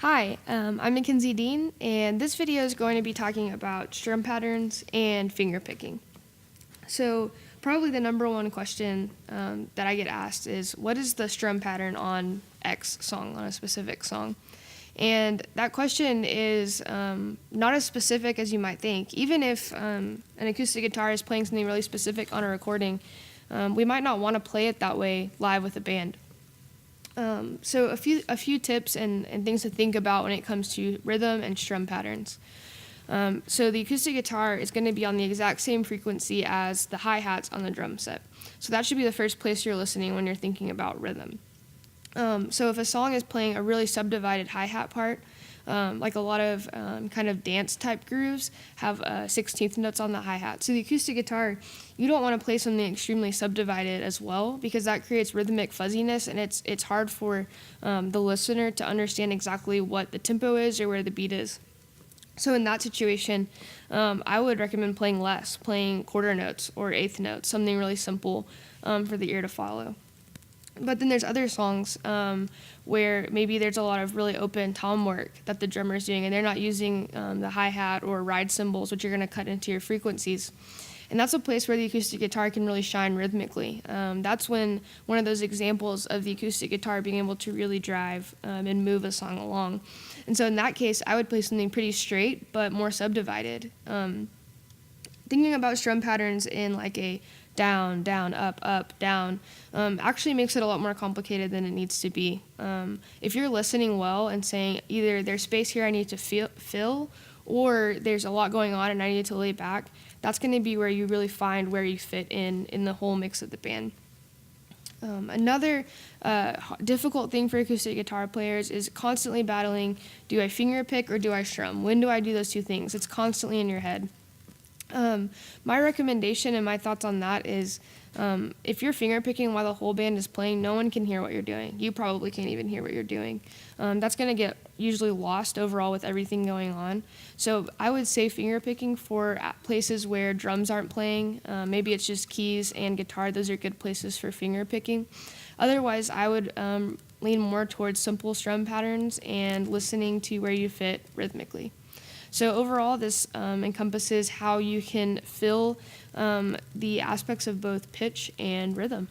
Hi, I'm Mackenzie Dean, and this video is going to be talking about strum patterns and finger picking. So probably the number one question that I get asked is, what is the strum pattern on X song, on a specific song? And that question is not as specific as you might think. Even if an acoustic guitar is playing something really specific on a recording, we might not want to play it that way live with a band. So a few tips and things to think about when it comes to rhythm and strum patterns. So the acoustic guitar is going to be on the exact same frequency as the hi-hats on the drum set. So that should be the first place you're listening when you're thinking about rhythm. So if a song is playing a really subdivided hi-hat part, like a lot of kind of dance type grooves have 16th notes on the hi-hat. So the acoustic guitar, you don't want to play something extremely subdivided as well, because that creates rhythmic fuzziness, and it's hard for the listener to understand exactly what the tempo is or where the beat is. So in that situation, I would recommend playing less, playing quarter notes or eighth notes, something really simple for the ear to follow. But then there's other songs where maybe there's a lot of really open tom work that the drummer is doing, and they're not using the hi-hat or ride cymbals, which are going to cut into your frequencies. And that's a place where the acoustic guitar can really shine rhythmically. That's when one of those examples of the acoustic guitar being able to really drive and move a song along. And so in that case, I would play something pretty straight but more subdivided. Thinking about strum patterns in like a down, down, up, down, actually makes it a lot more complicated than it needs to be. If you're listening well and saying either there's space here I need to fill, or there's a lot going on and I need to lay back, that's going to be where you really find where you fit in the whole mix of the band. Another difficult thing for acoustic guitar players is constantly battling, do I finger pick or do I strum? When do I do those two things? It's constantly in your head. My recommendation and my thoughts on that is if you're finger picking while the whole band is playing, no one can hear what you're doing. You probably can't even hear what you're doing. That's going to get usually lost overall with everything going on. So I would say finger picking for places where drums aren't playing. Maybe it's just keys and guitar. Those are good places for finger picking. Otherwise, I would lean more towards simple strum patterns and listening to where you fit rhythmically. So overall, this encompasses how you can fill the aspects of both pitch and rhythm.